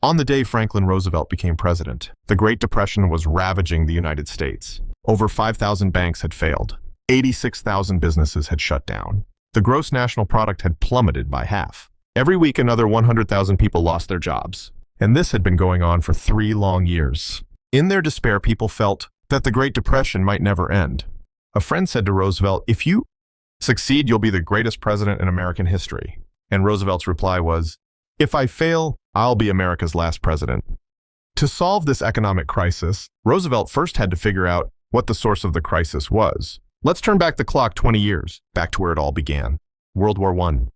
On the day Franklin Roosevelt became president, the Great Depression was ravaging the United States. Over 5,000 banks had failed. 86,000 businesses had shut down. The gross national product had plummeted by half. Every week, another 100,000 people lost their jobs. And this had been going on for 3 long years. In their despair, people felt that the Great Depression might never end. A friend said to Roosevelt, "If you succeed, you'll be the greatest president in American history." And Roosevelt's reply was, "If I fail, I'll be America's last president." To solve this economic crisis, Roosevelt first had to figure out what the source of the crisis was. Let's turn back the clock 20 years, back to where it all began. World War I.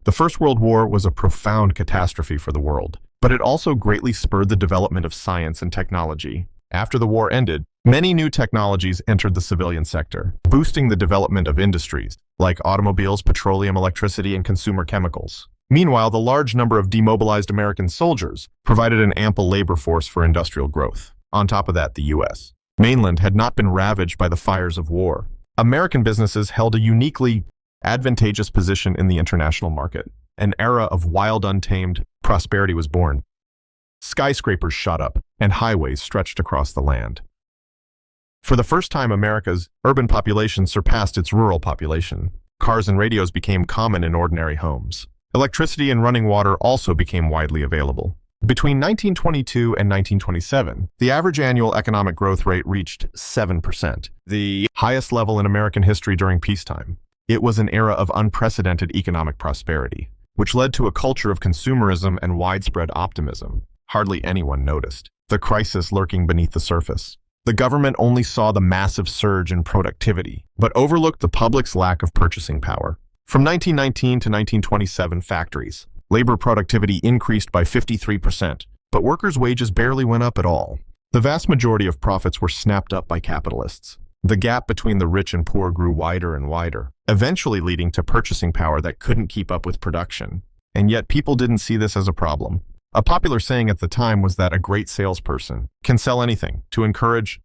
The First World War was a profound catastrophe for the world, but it also greatly spurred the development of science and technology. After the war ended, many new technologies entered the civilian sector, boosting the development of industries like automobiles, petroleum, electricity, and consumer chemicals. Meanwhile, the large number of demobilized American soldiers provided an ample labor force for industrial growth. On top of that, the U.S. mainland had not been ravaged by the fires of war. American businesses held a uniquely advantageous position in the international market. An era of wild, untamed prosperity was born. Skyscrapers shot up, and highways stretched across the land. For the first time, America's urban population surpassed its rural population. Cars and radios became common in ordinary homes. Electricity and running water also became widely available. Between 1922 and 1927, the average annual economic growth rate reached 7%, the highest level in American history during peacetime. It was an era of unprecedented economic prosperity, which led to a culture of consumerism and widespread optimism. Hardly anyone noticed the crisis lurking beneath the surface. The government only saw the massive surge in productivity, but overlooked the public's lack of purchasing power. From 1919 to 1927, factories, labor productivity increased by 53%, but workers' wages barely went up at all. The vast majority of profits were snapped up by capitalists. The gap between the rich and poor grew wider and wider, eventually leading to purchasing power that couldn't keep up with production. And yet people didn't see this as a problem. A popular saying at the time was that a great salesperson can sell anything to encourage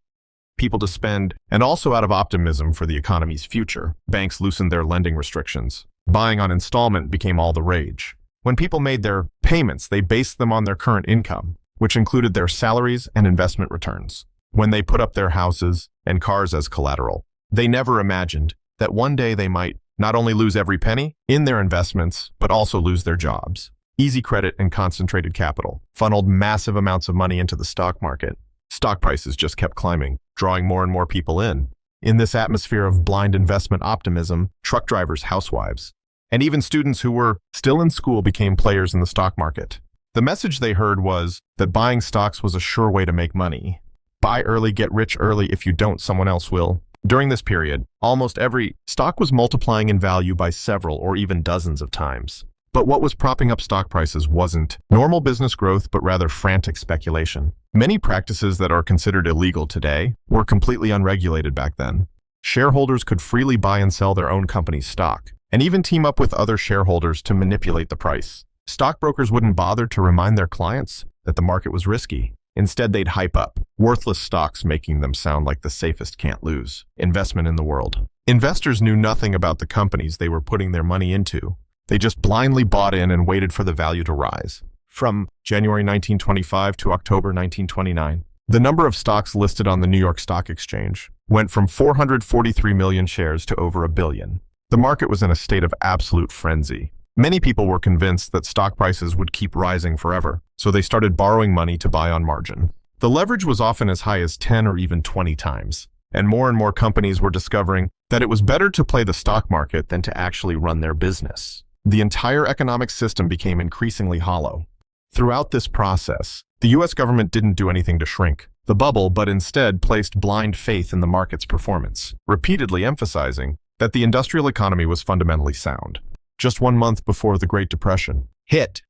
people to spend, and also out of optimism for the economy's future, banks loosened their lending restrictions. Buying on installment became all the rage. When people made their payments, they based them on their current income, which included their salaries and investment returns. When they put up their houses and cars as collateral, they never imagined that one day they might not only lose every penny in their investments, but also lose their jobs. Easy credit and concentrated capital funneled massive amounts of money into the stock market. Stock prices just kept climbing, drawing more and more people in. In this atmosphere of blind investment optimism, truck drivers, housewives, and even students who were still in school became players in the stock market. The message they heard was that buying stocks was a sure way to make money. Buy early, get rich early. If you don't, someone else will. During this period, almost every stock was multiplying in value by several or even dozens of times. But what was propping up stock prices wasn't normal business growth, but rather frantic speculation. Many practices that are considered illegal today were completely unregulated back then. Shareholders could freely buy and sell their own company's stock, and even team up with other shareholders to manipulate the price. Stockbrokers wouldn't bother to remind their clients that the market was risky. Instead, they'd hype up worthless stocks, making them sound like the safest can't lose investment in the world. Investors knew nothing about the companies they were putting their money into. They just blindly bought in and waited for the value to rise. From January 1925 to October 1929, the number of stocks listed on the New York Stock Exchange went from 443 million shares to over 1 billion. The market was in a state of absolute frenzy. Many people were convinced that stock prices would keep rising forever, so they started borrowing money to buy on margin. The leverage was often as high as 10 or even 20 times, and more companies were discovering that it was better to play the stock market than to actually run their business. The entire economic system became increasingly hollow. Throughout this process, the U.S. government didn't do anything to shrink the bubble, but instead placed blind faith in the market's performance, repeatedly emphasizing that the industrial economy was fundamentally sound. Just 1 month before the Great Depression hit,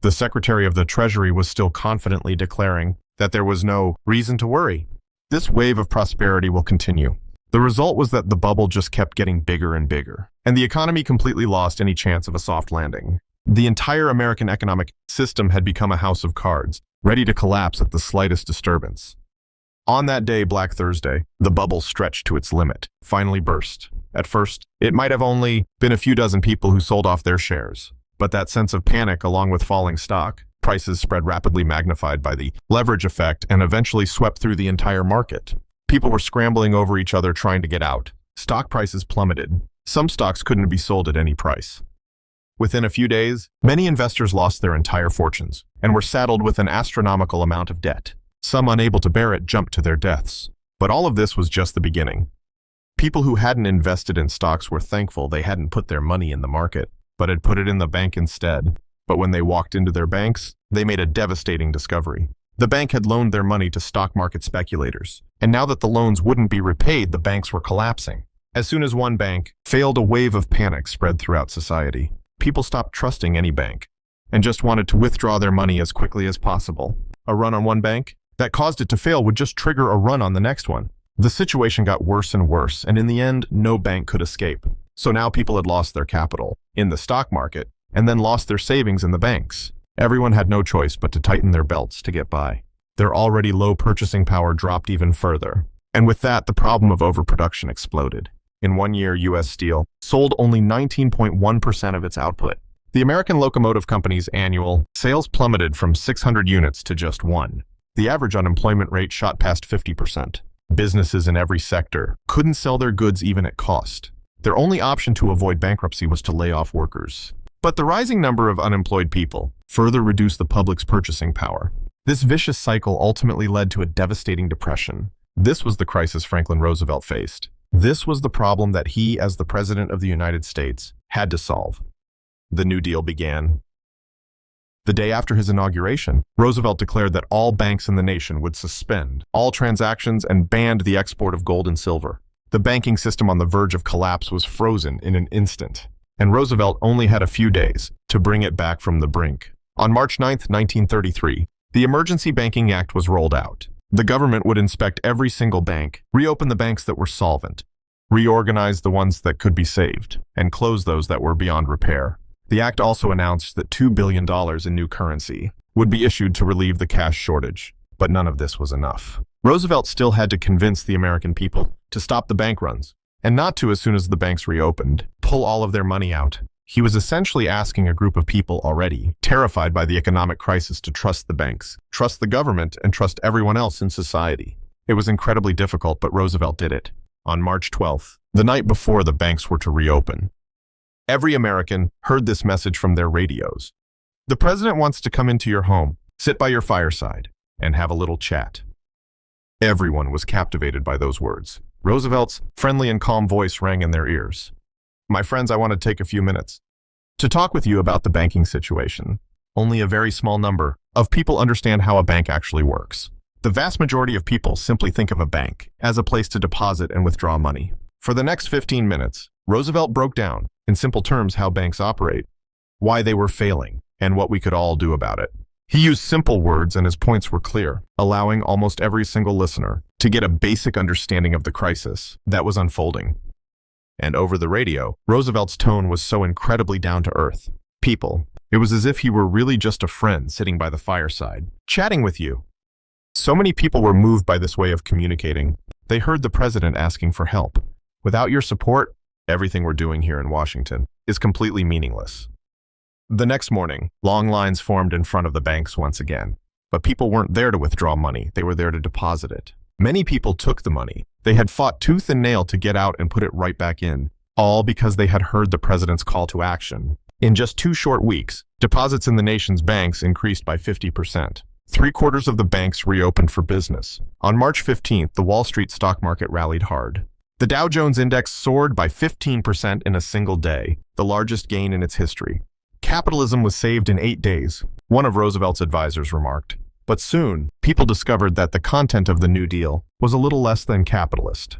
the Secretary of the Treasury was still confidently declaring that there was no reason to worry. This wave of prosperity will continue. The result was that the bubble just kept getting bigger and bigger, and the economy completely lost any chance of a soft landing. The entire American economic system had become a house of cards, ready to collapse at the slightest disturbance. On that day, Black Thursday, the bubble stretched to its limit, finally burst. At first, it might have only been a few dozen people who sold off their shares, but that sense of panic, along with falling stock Prices spread rapidly, magnified by the leverage effect, and eventually swept through the entire market. People were scrambling over each other trying to get out. Stock prices plummeted. Some stocks couldn't be sold at any price. Within a few days, many investors lost their entire fortunes and were saddled with an astronomical amount of debt. Some, unable to bear it, jumped to their deaths. But all of this was just the beginning. People who hadn't invested in stocks were thankful they hadn't put their money in the market, but had put it in the bank instead. But when they walked into their banks, they made a devastating discovery. The bank had loaned their money to stock market speculators, and now that the loans wouldn't be repaid, the banks were collapsing. As soon as one bank failed, a wave of panic spread throughout society. People stopped trusting any bank and just wanted to withdraw their money as quickly as possible. A run on one bank that caused it to fail would just trigger a run on the next one. The situation got worse and worse, and in the end, no bank could escape. So now people had lost their capital in the stock market and then lost their savings in the banks. Everyone had no choice but to tighten their belts to get by. Their already low purchasing power dropped even further. And with that, the problem of overproduction exploded. In 1 year, U.S. Steel sold only 19.1% of its output. The American Locomotive Company's annual sales plummeted from 600 units to just 1. The average unemployment rate shot past 50%. Businesses in every sector couldn't sell their goods even at cost. Their only option to avoid bankruptcy was to lay off workers. But the rising number of unemployed people further reduced the public's purchasing power. This vicious cycle ultimately led to a devastating depression. This was the crisis Franklin Roosevelt faced. This was the problem that he, as the President of the United States, had to solve. The New Deal began. The day after his inauguration, Roosevelt declared that all banks in the nation would suspend all transactions and banned the export of gold and silver. The banking system on the verge of collapse was frozen in an instant, and Roosevelt only had a few days to bring it back from the brink. On March 9, 1933, the Emergency Banking Act was rolled out. The government would inspect every single bank, reopen the banks that were solvent, reorganize the ones that could be saved, and close those that were beyond repair. The act also announced that $2 billion in new currency would be issued to relieve the cash shortage, but none of this was enough. Roosevelt still had to convince the American people to stop the bank runs, and not to, as soon as the banks reopened, pull all of their money out. He was essentially asking a group of people already terrified by the economic crisis to trust the banks, trust the government, and trust everyone else in society. It was incredibly difficult, but Roosevelt did it. On March 12th, the night before the banks were to reopen, every American heard this message from their radios. The president wants to come into your home, sit by your fireside, and have a little chat. Everyone was captivated by those words. Roosevelt's friendly and calm voice rang in their ears. My friends, I want to take a few minutes to talk with you about the banking situation. Only a very small number of people understand how a bank actually works. The vast majority of people simply think of a bank as a place to deposit and withdraw money. For the next 15 minutes, Roosevelt broke down, in simple terms, how banks operate, why they were failing, and what we could all do about it. He used simple words and his points were clear, allowing almost every single listener to get a basic understanding of the crisis that was unfolding. And over the radio, Roosevelt's tone was so incredibly down to earth. People, it was as if he were really just a friend sitting by the fireside, chatting with you. So many people were moved by this way of communicating. They heard the president asking for help. Without your support, everything we're doing here in Washington is completely meaningless. The next morning, long lines formed in front of the banks once again. But people weren't there to withdraw money, they were there to deposit it. Many people took the money. They had fought tooth and nail to get out and put it right back in, all because they had heard the president's call to action. In just 2 short weeks, deposits in the nation's banks increased by 50%. 3/4 of the banks reopened for business. On March 15th, the Wall Street stock market rallied hard. The Dow Jones Index soared by 15% in a single day, the largest gain in its history. Capitalism was saved in 8 days, one of Roosevelt's advisors remarked. But soon, people discovered that the content of the New Deal was a little less than capitalist.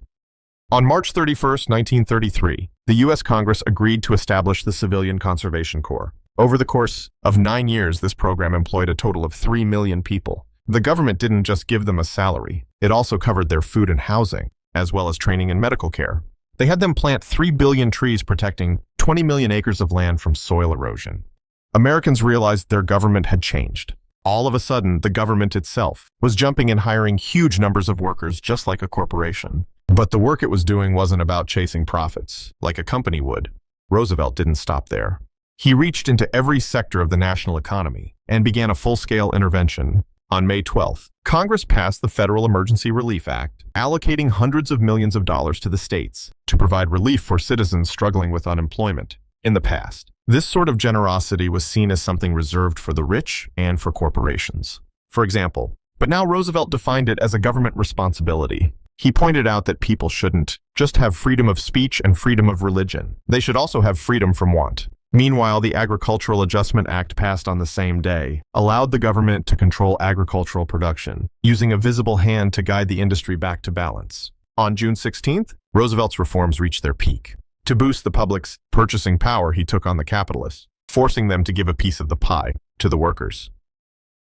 On March 31st, 1933, the U.S. Congress agreed to establish the Civilian Conservation Corps. Over the course of 9 years, this program employed a total of 3 million people. The government didn't just give them a salary, it also covered their food and housing, as well as training and medical care. They had them plant 3 billion trees, protecting 20 million acres of land from soil erosion. Americans realized their government had changed. All of a sudden, the government itself was jumping and hiring huge numbers of workers just like a corporation. But the work it was doing wasn't about chasing profits, like a company would. Roosevelt didn't stop there. He reached into every sector of the national economy and began a full-scale intervention. On May 12th, Congress passed the Federal Emergency Relief Act, allocating hundreds of millions of dollars to the states to provide relief for citizens struggling with unemployment. In the past, this sort of generosity was seen as something reserved for the rich and for corporations. For example, but now Roosevelt defined it as a government responsibility. He pointed out that people shouldn't just have freedom of speech and freedom of religion. They should also have freedom from want. Meanwhile, the Agricultural Adjustment Act, passed on the same day, allowed the government to control agricultural production, using a visible hand to guide the industry back to balance. On June 16th, Roosevelt's reforms reached their peak. To boost the public's purchasing power, he took on the capitalists, forcing them to give a piece of the pie to the workers.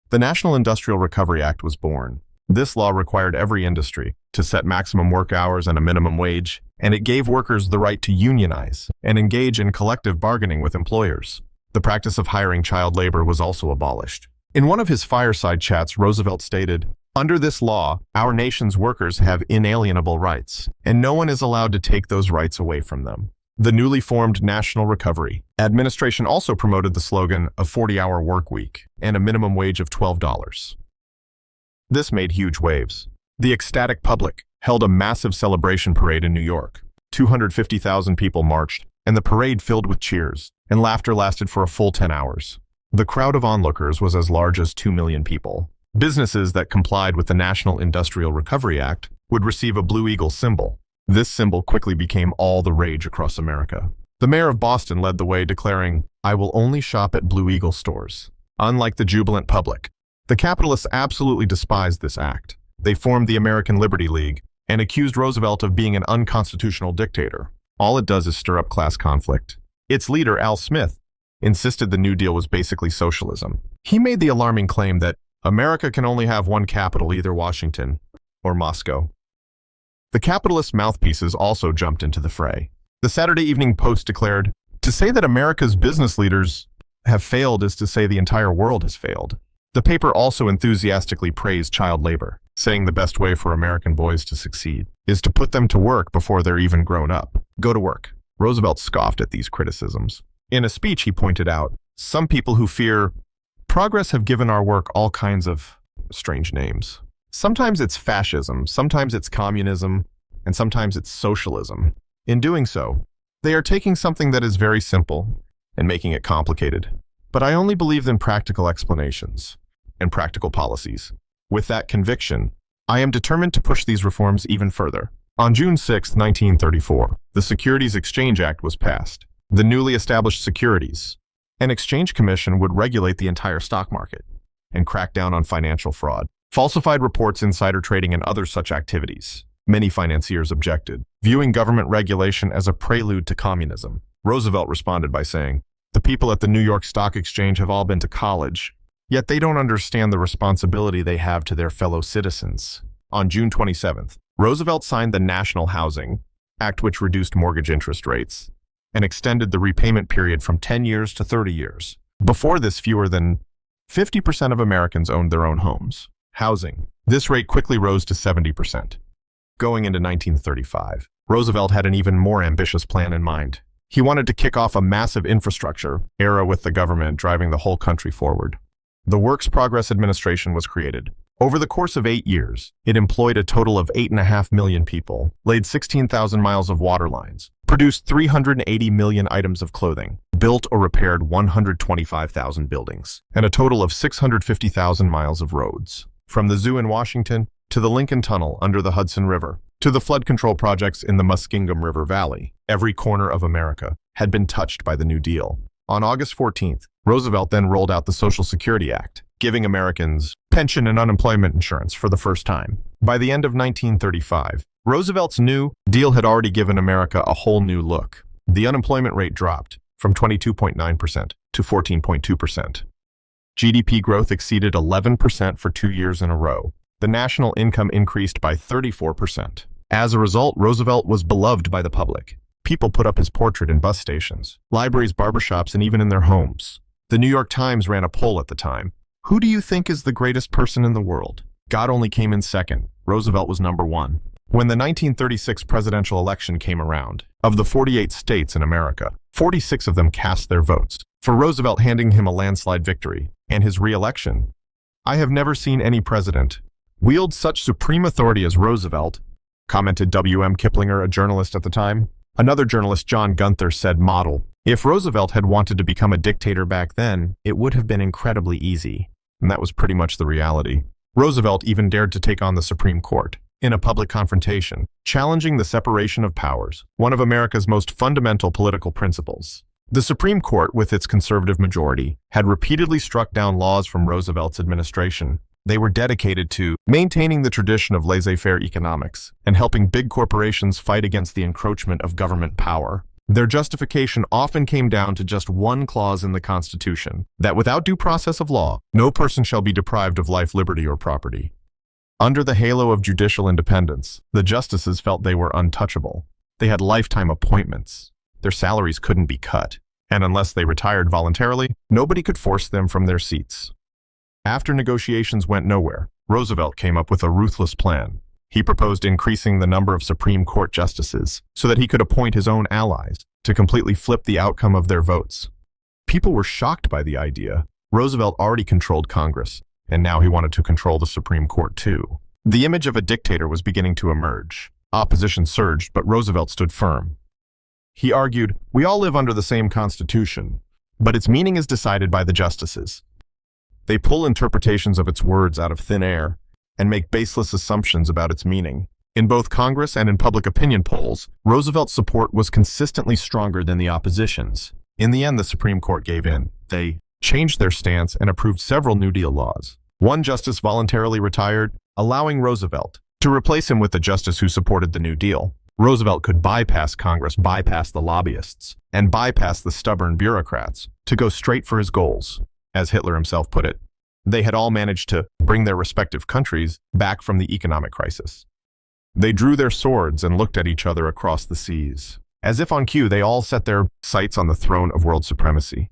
The National Industrial Recovery Act was born. This law required every industry to set maximum work hours and a minimum wage, and it gave workers the right to unionize and engage in collective bargaining with employers. The practice of hiring child labor was also abolished. In one of his fireside chats, Roosevelt stated, "Under this law, our nation's workers have inalienable rights, and no one is allowed to take those rights away from them." The newly formed National Recovery Administration also promoted the slogan of 40-hour work week and a minimum wage of $12. This made huge waves. The ecstatic public held a massive celebration parade in New York. 250,000 people marched, and the parade filled with cheers, and laughter lasted for a full 10 hours. The crowd of onlookers was as large as 2 million people. Businesses that complied with the National Industrial Recovery Act would receive a Blue Eagle symbol. This symbol quickly became all the rage across America. The mayor of Boston led the way, declaring, "I will only shop at Blue Eagle stores." Unlike the jubilant public, the capitalists absolutely despised this act. They formed the American Liberty League and accused Roosevelt of being an unconstitutional dictator. All it does is stir up class conflict. Its leader, Al Smith, insisted the New Deal was basically socialism. He made the alarming claim that America can only have one capital, either Washington or Moscow. The capitalist mouthpieces also jumped into the fray. The Saturday Evening Post declared, "To say that America's business leaders have failed is to say the entire world has failed." The paper also enthusiastically praised child labor, saying the best way for American boys to succeed is to put them to work before they're even grown up. Go to work. Roosevelt scoffed at these criticisms. In a speech, he pointed out, "Some people who fear progress have given our work all kinds of strange names. Sometimes it's fascism, sometimes it's communism, and sometimes it's socialism. In doing so, they are taking something that is very simple and making it complicated. But I only believe in practical explanations and practical policies. With that conviction, I am determined to push these reforms even further." On June 6, 1934, the Securities Exchange Act was passed. The newly established Securities and Exchange Commission would regulate the entire stock market and crack down on financial fraud, falsified reports, insider trading, and other such activities. Many financiers objected, viewing government regulation as a prelude to communism. Roosevelt responded by saying, "The people at the New York Stock Exchange have all been to college, yet they don't understand the responsibility they have to their fellow citizens." On June 27th, Roosevelt signed the National Housing Act, which reduced mortgage interest rates and extended the repayment period from 10 years to 30 years. Before this, fewer than 50% of Americans owned their own homes. Housing. This rate quickly rose to 70%. Going into 1935, Roosevelt had an even more ambitious plan in mind. He wanted to kick off a massive infrastructure era with the government driving the whole country forward. The Works Progress Administration was created. Over the course of 8 years, it employed a total of 8.5 million people, laid 16,000 miles of water lines, produced 380 million items of clothing, built or repaired 125,000 buildings, and a total of 650,000 miles of roads. From the zoo in Washington to the Lincoln Tunnel under the Hudson River, to the flood control projects in the Muskingum River Valley, every corner of America had been touched by the New Deal. On August 14th, Roosevelt then rolled out the Social Security Act, giving Americans pension and unemployment insurance for the first time. By the end of 1935, Roosevelt's New Deal had already given America a whole new look. The unemployment rate dropped from 22.9% to 14.2%. GDP growth exceeded 11% for 2 years in a row. The national income increased by 34%. As a result, Roosevelt was beloved by the public. People put up his portrait in bus stations, libraries, barbershops, and even in their homes. The New York Times ran a poll at the time. Who do you think is the greatest person in the world? God only came in second. Roosevelt was number one. When the 1936 presidential election came around, of the 48 states in America, 46 of them cast their votes for Roosevelt handing him a landslide victory and his re-election. "I have never seen any president wield such supreme authority as Roosevelt," commented W.M. Kiplinger, a journalist at the time. Another journalist, John Gunther, said model, "If Roosevelt had wanted to become a dictator back then, it would have been incredibly easy." And that was pretty much the reality. Roosevelt even dared to take on the Supreme Court in a public confrontation, challenging the separation of powers, one of America's most fundamental political principles. The Supreme Court, with its conservative majority, had repeatedly struck down laws from Roosevelt's administration. They were dedicated to maintaining the tradition of laissez-faire economics and helping big corporations fight against the encroachment of government power. Their justification often came down to just one clause in the Constitution, that without due process of law, no person shall be deprived of life, liberty, or property. Under the halo of judicial independence, the justices felt they were untouchable. They had lifetime appointments. Their salaries couldn't be cut, and unless they retired voluntarily, nobody could force them from their seats. After negotiations went nowhere, Roosevelt came up with a ruthless plan. He proposed increasing the number of Supreme Court justices so that he could appoint his own allies to completely flip the outcome of their votes. People were shocked by the idea. Roosevelt already controlled Congress, and now he wanted to control the Supreme Court too. The image of a dictator was beginning to emerge. Opposition surged, but Roosevelt stood firm. He argued, "We all live under the same Constitution, but its meaning is decided by the justices. They pull interpretations of its words out of thin air and make baseless assumptions about its meaning." In both Congress and in public opinion polls, Roosevelt's support was consistently stronger than the opposition's. In the end, the Supreme Court gave in. They changed their stance and approved several New Deal laws. One justice voluntarily retired, allowing Roosevelt to replace him with a justice who supported the New Deal. Roosevelt could bypass Congress, bypass the lobbyists, and bypass the stubborn bureaucrats to go straight for his goals. As Hitler himself put it, they had all managed to bring their respective countries back from the economic crisis. They drew their swords and looked at each other across the seas. As if on cue, they all set their sights on the throne of world supremacy.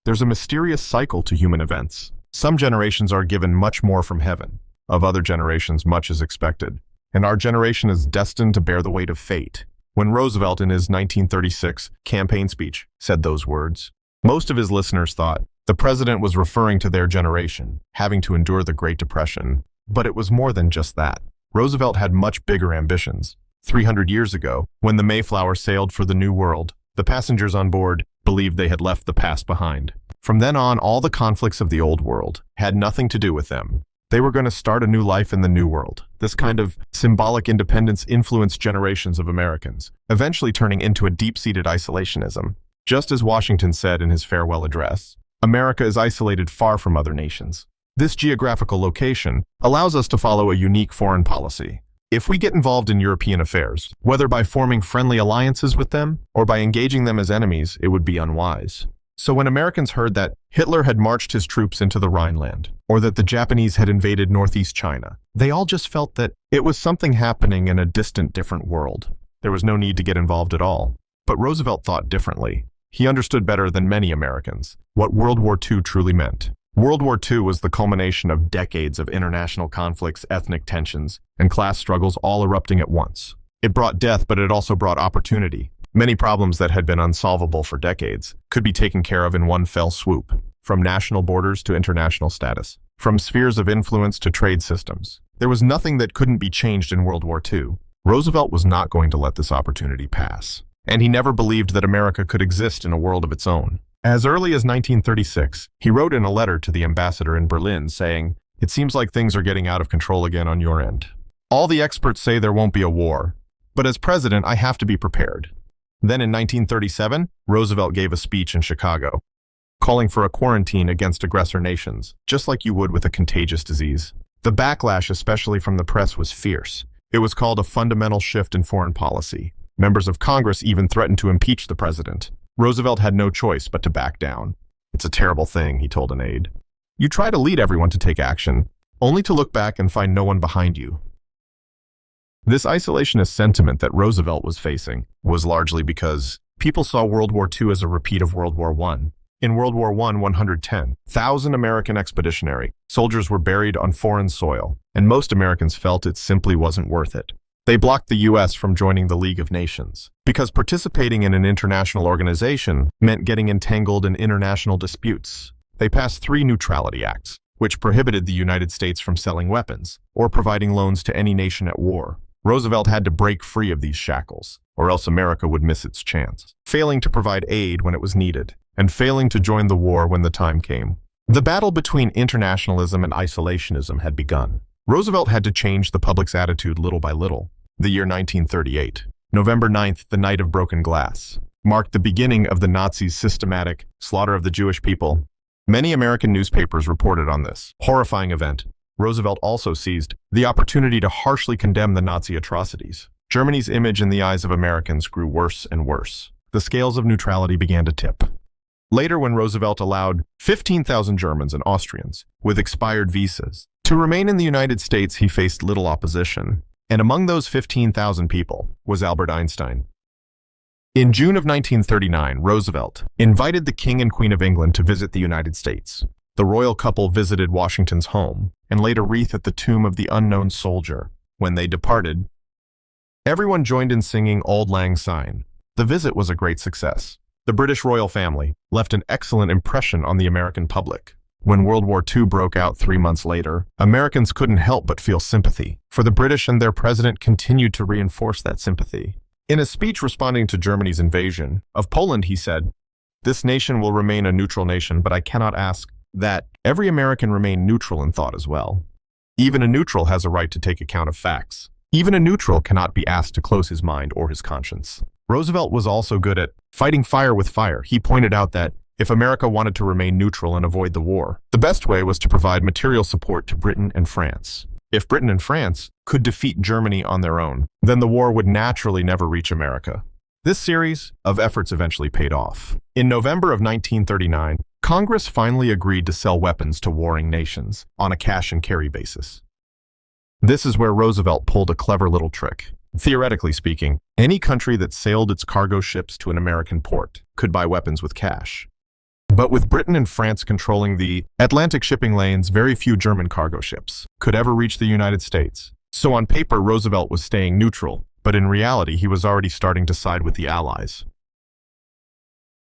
There's a mysterious cycle to human events. Some generations are given much more from heaven. Of other generations, much is expected. And our generation is destined to bear the weight of fate. When Roosevelt, in his 1936 campaign speech, said those words, most of his listeners thought the president was referring to their generation, having to endure the Great Depression. But it was more than just that. Roosevelt had much bigger ambitions. 300 years ago, when the Mayflower sailed for the New World, the passengers on board believed they had left the past behind. From then on, all the conflicts of the Old World had nothing to do with them. They were going to start a new life in the New World. This kind of symbolic independence influenced generations of Americans, eventually turning into a deep-seated isolationism. Just as Washington said in his farewell address, America is isolated far from other nations. This geographical location allows us to follow a unique foreign policy. If we get involved in European affairs, whether by forming friendly alliances with them or by engaging them as enemies, it would be unwise. So when Americans heard that Hitler had marched his troops into the Rhineland, or that the Japanese had invaded northeast China, they all just felt that it was something happening in a distant, different world. There was no need to get involved at all. But Roosevelt thought differently. He understood better than many Americans what World War II truly meant. World War II was the culmination of decades of international conflicts, ethnic tensions, and class struggles all erupting at once. It brought death, but it also brought opportunity. Many problems that had been unsolvable for decades could be taken care of in one fell swoop, from national borders to international status, from spheres of influence to trade systems. There was nothing that couldn't be changed in World War II. Roosevelt was not going to let this opportunity pass, and he never believed that America could exist in a world of its own. As early as 1936, he wrote in a letter to the ambassador in Berlin saying, "It seems like things are getting out of control again on your end. All the experts say there won't be a war, but as president, I have to be prepared." Then in 1937, Roosevelt gave a speech in Chicago, calling for a quarantine against aggressor nations, just like you would with a contagious disease. The backlash, especially from the press, was fierce. It was called a fundamental shift in foreign policy. Members of Congress even threatened to impeach the president. Roosevelt had no choice but to back down. "It's a terrible thing," he told an aide. "You try to lead everyone to take action, only to look back and find no one behind you." This isolationist sentiment that Roosevelt was facing was largely because people saw World War II as a repeat of World War I. In World War I, 110,000 American expeditionary soldiers were buried on foreign soil, and most Americans felt it simply wasn't worth it. They blocked the US from joining the League of Nations, because participating in an international organization meant getting entangled in international disputes. They passed 3 neutrality acts, which prohibited the United States from selling weapons or providing loans to any nation at war. Roosevelt had to break free of these shackles, or else America would miss its chance, failing to provide aid when it was needed, and failing to join the war when the time came. The battle between internationalism and isolationism had begun. Roosevelt had to change the public's attitude little by little. The year 1938, November 9th, the Night of Broken Glass, marked the beginning of the Nazis' systematic slaughter of the Jewish people. Many American newspapers reported on this horrifying event. Roosevelt also seized the opportunity to harshly condemn the Nazi atrocities. Germany's image in the eyes of Americans grew worse and worse. The scales of neutrality began to tip. Later, when Roosevelt allowed 15,000 Germans and Austrians with expired visas to remain in the United States, he faced little opposition. And among those 15,000 people was Albert Einstein. In June of 1939, Roosevelt invited the King and Queen of England to visit the United States. The royal couple visited Washington's home and laid a wreath at the tomb of the unknown soldier. When they departed, everyone joined in singing Auld Lang Syne. The visit was a great success. The British royal family left an excellent impression on the American public. When World War II broke out 3 months later, Americans couldn't help but feel sympathy, for the British and their president continued to reinforce that sympathy. In a speech responding to Germany's invasion of Poland, he said, "This nation will remain a neutral nation, but I cannot ask that every American remain neutral in thought as well. Even a neutral has a right to take account of facts. Even a neutral cannot be asked to close his mind or his conscience." Roosevelt was also good at fighting fire with fire. He pointed out that if America wanted to remain neutral and avoid the war, the best way was to provide material support to Britain and France. If Britain and France could defeat Germany on their own, then the war would naturally never reach America. This series of efforts eventually paid off. In November of 1939, Congress finally agreed to sell weapons to warring nations on a cash-and-carry basis. This is where Roosevelt pulled a clever little trick. Theoretically speaking, any country that sailed its cargo ships to an American port could buy weapons with cash. But with Britain and France controlling the Atlantic shipping lanes, very few German cargo ships could ever reach the United States. So on paper, Roosevelt was staying neutral, but in reality, he was already starting to side with the Allies.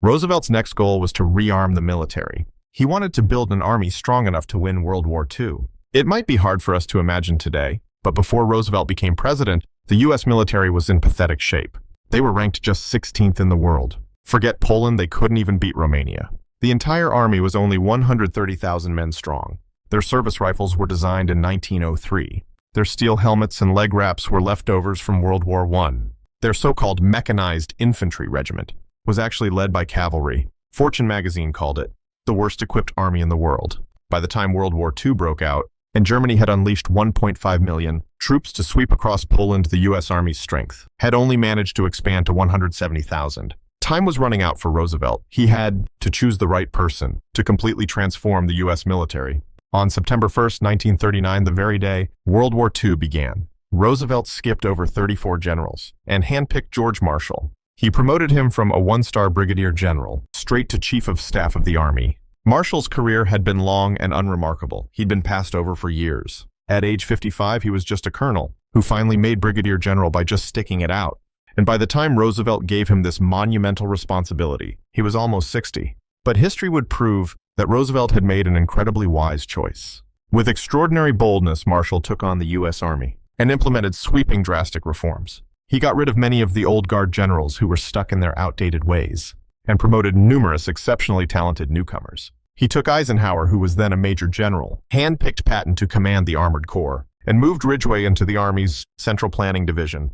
Roosevelt's next goal was to rearm the military. He wanted to build an army strong enough to win World War II. It might be hard for us to imagine today, but before Roosevelt became president, the U.S. military was in pathetic shape. They were ranked just 16th in the world. Forget Poland, they couldn't even beat Romania. The entire army was only 130,000 men strong. Their service rifles were designed in 1903. Their steel helmets and leg wraps were leftovers from World War I. Their so-called mechanized infantry regiment was actually led by cavalry. Fortune magazine called it the worst equipped army in the world. By the time World War II broke out, and Germany had unleashed 1.5 million troops to sweep across Poland, the U.S. Army's strength had only managed to expand to 170,000. Time was running out for Roosevelt. He had to choose the right person to completely transform the U.S. military. On September 1st, 1939, the very day World War II began, Roosevelt skipped over 34 generals and handpicked George Marshall. He promoted him from a one-star brigadier general straight to chief of staff of the army. Marshall's career had been long and unremarkable. He'd been passed over for years. At age 55, he was just a colonel who finally made brigadier general by just sticking it out. And by the time Roosevelt gave him this monumental responsibility, he was almost 60. But history would prove that Roosevelt had made an incredibly wise choice. With extraordinary boldness, Marshall took on the U.S. Army and implemented sweeping drastic reforms. He got rid of many of the old guard generals who were stuck in their outdated ways and promoted numerous exceptionally talented newcomers. He took Eisenhower, who was then a major general, handpicked Patton to command the Armored Corps, and moved Ridgway into the Army's Central Planning Division.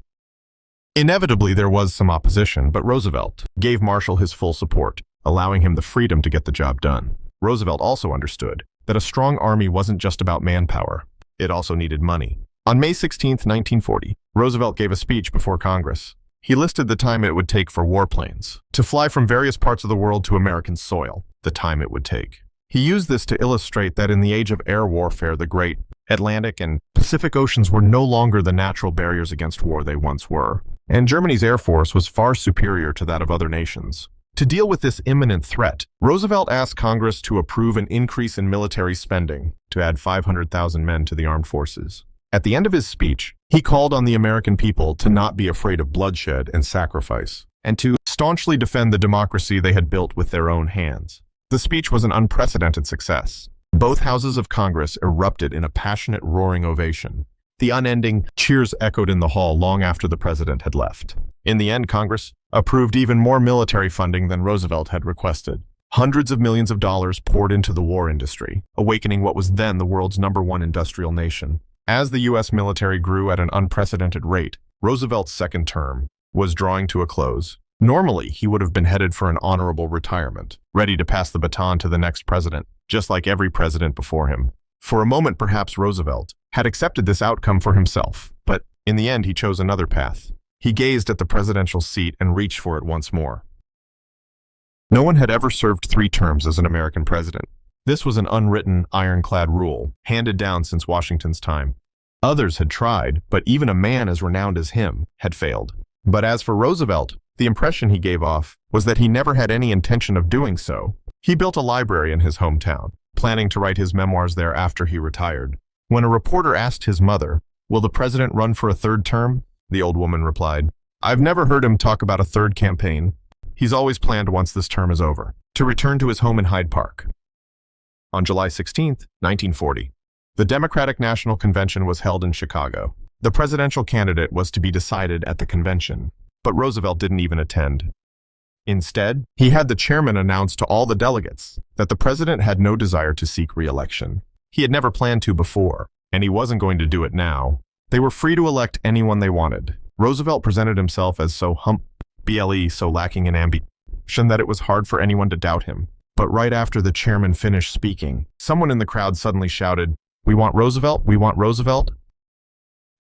Inevitably, there was some opposition, but Roosevelt gave Marshall his full support, allowing him the freedom to get the job done. Roosevelt also understood that a strong army wasn't just about manpower. It also needed money. On May 16, 1940, Roosevelt gave a speech before Congress. He listed the time it would take for warplanes to fly from various parts of the world to American soil, the time it would take. He used this to illustrate that in the age of air warfare, the great Atlantic and Pacific Oceans were no longer the natural barriers against war they once were, and Germany's air force was far superior to that of other nations. To deal with this imminent threat, Roosevelt asked Congress to approve an increase in military spending to add 500,000 men to the armed forces. At the end of his speech, He called on the American people to not be afraid of bloodshed and sacrifice, and to staunchly defend the democracy they had built with their own hands. The speech was an unprecedented success. Both houses of Congress erupted in a passionate, roaring ovation. The unending cheers echoed in the hall long after the president had left. In the end, Congress approved even more military funding than Roosevelt had requested. Hundreds of millions of dollars poured into the war industry, awakening what was then the world's #1 industrial nation. As the U.S. military grew at an unprecedented rate, Roosevelt's second term was drawing to a close. Normally, he would have been headed for an honorable retirement, ready to pass the baton to the next president, just like every president before him. For a moment, perhaps Roosevelt had accepted this outcome for himself, but in the end, he chose another path. He gazed at the presidential seat and reached for it once more. No one had ever served 3 terms as an American president. This was an unwritten, ironclad rule, handed down since Washington's time. Others had tried, but even a man as renowned as him had failed. But as for Roosevelt, the impression he gave off was that he never had any intention of doing so. He built a library in his hometown, planning to write his memoirs there after he retired. When a reporter asked his mother, "Will the president run for a 3rd term?" the old woman replied, "I've never heard him talk about a 3rd campaign. He's always planned, once this term is over, to return to his home in Hyde Park." On July 16, 1940, the Democratic National Convention was held in Chicago. The presidential candidate was to be decided at the convention, but Roosevelt didn't even attend. Instead, he had the chairman announce to all the delegates that the president had no desire to seek re-election. He had never planned to before, and he wasn't going to do it now. They were free to elect anyone they wanted. Roosevelt presented himself as so so lacking in ambition that it was hard for anyone to doubt him. But right after the chairman finished speaking, someone in the crowd suddenly shouted, "We want Roosevelt, we want Roosevelt."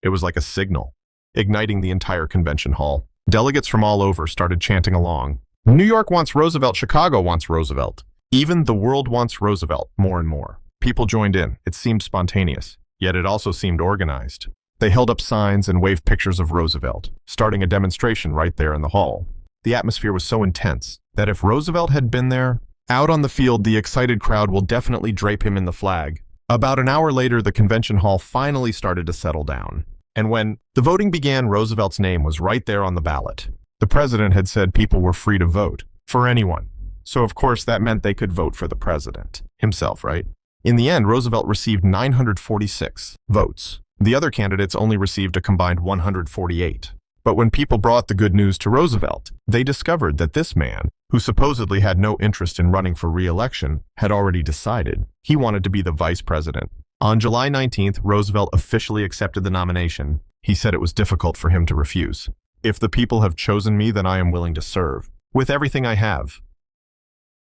It was like a signal, igniting the entire convention hall. Delegates from all over started chanting along. New York wants Roosevelt, Chicago wants Roosevelt. Even the world wants Roosevelt, more and more. People joined in. It seemed spontaneous, yet it also seemed organized. They held up signs and waved pictures of Roosevelt, starting a demonstration right there in the hall. The atmosphere was so intense that if Roosevelt had been there, out on the field, the excited crowd will definitely drape him in the flag. About an hour later, the convention hall finally started to settle down. And when the voting began, Roosevelt's name was right there on the ballot. The president had said people were free to vote for anyone. So of course that meant they could vote for the president himself, right? In the end, Roosevelt received 946 votes. The other candidates only received a combined 148. But when people brought the good news to Roosevelt, they discovered that this man, who supposedly had no interest in running for re-election, had already decided he wanted to be the vice president. On July 19th, Roosevelt officially accepted the nomination. He said it was difficult for him to refuse. "If the people have chosen me, then I am willing to serve with everything I have."